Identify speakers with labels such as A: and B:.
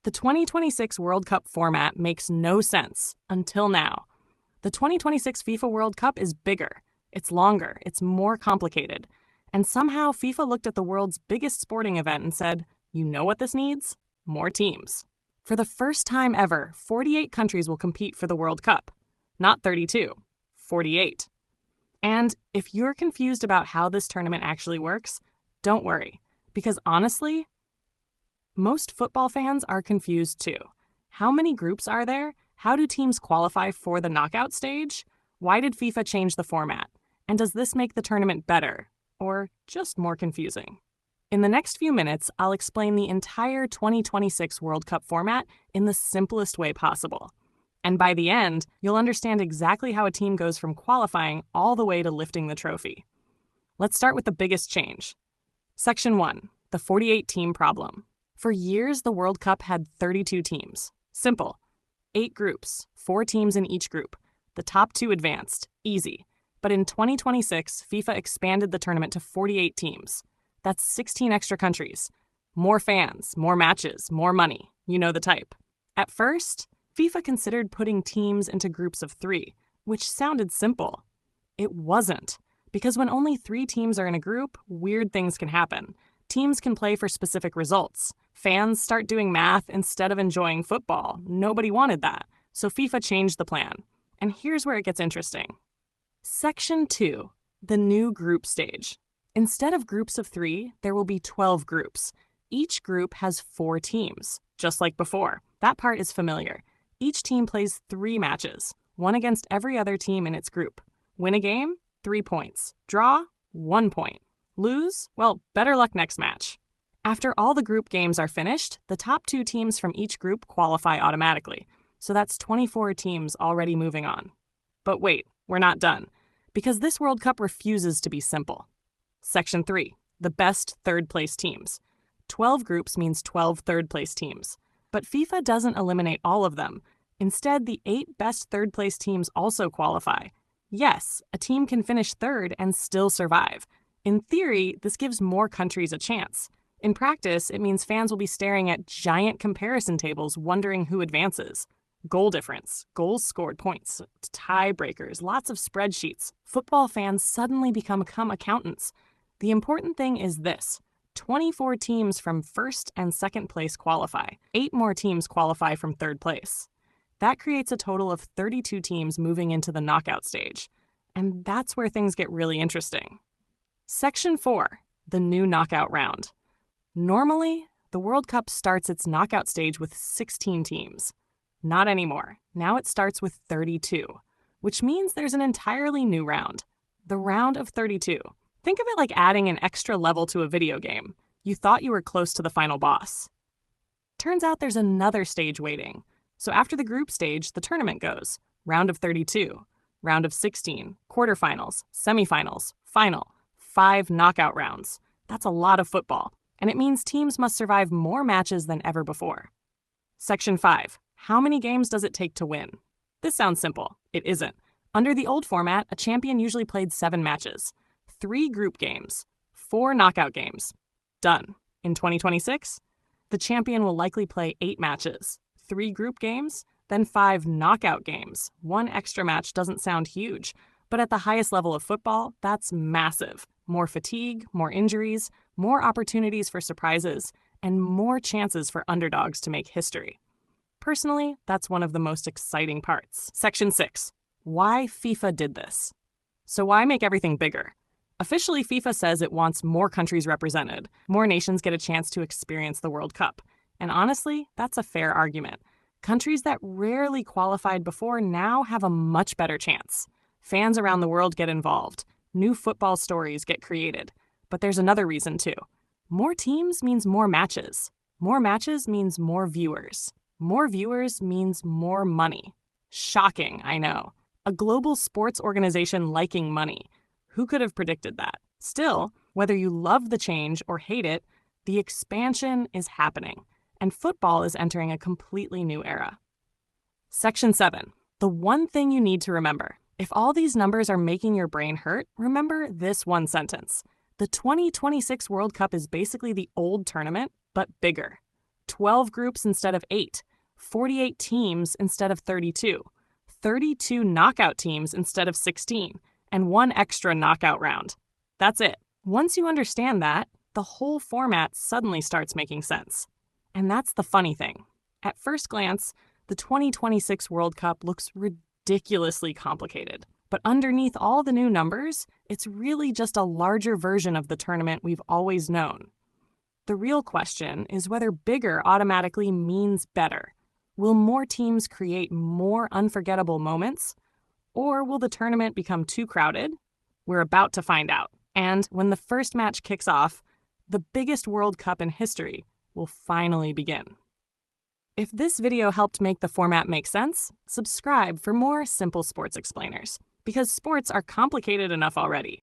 A: The 2026 World Cup format makes no sense until now. The 2026 FIFA World Cup is bigger, it's longer, it's more complicated. And somehow FIFA looked at the world's biggest sporting event and said, you know what this needs? More teams. For the first time ever, 48 countries will compete for the World Cup. Not 32, 48. And if you're confused about how this tournament actually works, don't worry, because honestly, most football fans are confused too. How many groups are there? How do teams qualify for the knockout stage? Why did FIFA change the format? And does this make the tournament better, or just more confusing? In the next few minutes, I'll explain the entire 2026 World Cup format in the simplest way possible. And by the end, you'll understand exactly how a team goes from qualifying all the way to lifting the trophy. Let's start with the biggest change. Section 1, the 48-team problem. For years, the World Cup had 32 teams. Simple. 8 groups, 4 teams in each group. The top 2 advanced. Easy. But in 2026, FIFA expanded the tournament to 48 teams. That's 16 extra countries. More fans, more matches, more money. You know the type. At first, FIFA considered putting teams into groups of 3, which sounded simple. It wasn't. Because when only 3 teams are in a group, weird things can happen. Teams can play for specific results. Fans start doing math instead of enjoying football. Nobody wanted that, so FIFA changed the plan. And here's where it gets interesting. Section 2, the new group stage. Instead of groups of 3, there will be 12 groups. Each group has 4 teams, just like before. That part is familiar. Each team plays 3 matches, one against every other team in its group. Win a game, 3 points. Draw, 1 point. Lose? Well, better luck next match. After all the group games are finished, the top 2 teams from each group qualify automatically. So that's 24 teams already moving on. But wait, we're not done, because this World Cup refuses to be simple. Section 3, the best third-place teams. 12 groups means 12 third-place teams. But FIFA doesn't eliminate all of them. Instead, the 8 best third-place teams also qualify. Yes, a team can finish third and still survive. In theory, this gives more countries a chance. In practice, it means fans will be staring at giant comparison tables wondering who advances. Goal difference, goals scored points, tiebreakers, lots of spreadsheets. Football fans suddenly become accountants. The important thing is this. 24 teams from first and second place qualify. 8 more teams qualify from third place. That creates a total of 32 teams moving into the knockout stage. And that's where things get really interesting. Section 4, the new knockout round. Normally, the World Cup starts its knockout stage with 16 teams. Not anymore. Now it starts with 32, which means there's an entirely new round. The round of 32. Think of it like adding an extra level to a video game. You thought you were close to the final boss. Turns out there's another stage waiting. So after the group stage, the tournament goes. Round of 32, round of 16, quarterfinals, semifinals, final, 5 knockout rounds. That's a lot of football, and it means teams must survive more matches than ever before. Section 5. How many games does it take to win? This sounds simple. It isn't. Under the old format, a champion usually played 7 matches. 3 group games, 4 knockout games. Done. In 2026, the champion will likely play 8 matches, 3 group games, then 5 knockout games. 1 extra match doesn't sound huge, but at the highest level of football, that's massive. More fatigue, more injuries, more opportunities for surprises, and more chances for underdogs to make history. Personally, that's one of the most exciting parts. Section 6. Why FIFA did this. So why make everything bigger? Officially, FIFA says it wants more countries represented. More nations get a chance to experience the World Cup. And honestly, that's a fair argument. Countries that rarely qualified before now have a much better chance. Fans around the world get involved. New football stories get created. But there's another reason too. More teams means more matches. More matches means more viewers. More viewers means more money. Shocking, I know. A global sports organization liking money. Who could have predicted that? Still, whether you love the change or hate it, the expansion is happening, and football is entering a completely new era. Section 7. The one thing you need to remember. If all these numbers are making your brain hurt, remember this one sentence. The 2026 World Cup is basically the old tournament, but bigger. 12 groups instead of 8, 48 teams instead of 32, 32 knockout teams instead of 16, and one extra knockout round. That's it. Once you understand that, the whole format suddenly starts making sense. And that's the funny thing. At first glance, the 2026 World Cup looks ridiculously complicated. But underneath all the new numbers, it's really just a larger version of the tournament we've always known. The real question is whether bigger automatically means better. Will more teams create more unforgettable moments? Or will the tournament become too crowded? We're about to find out. And when the first match kicks off, the biggest World Cup in history will finally begin. If this video helped make the format make sense, subscribe for more simple sports explainers, because sports are complicated enough already.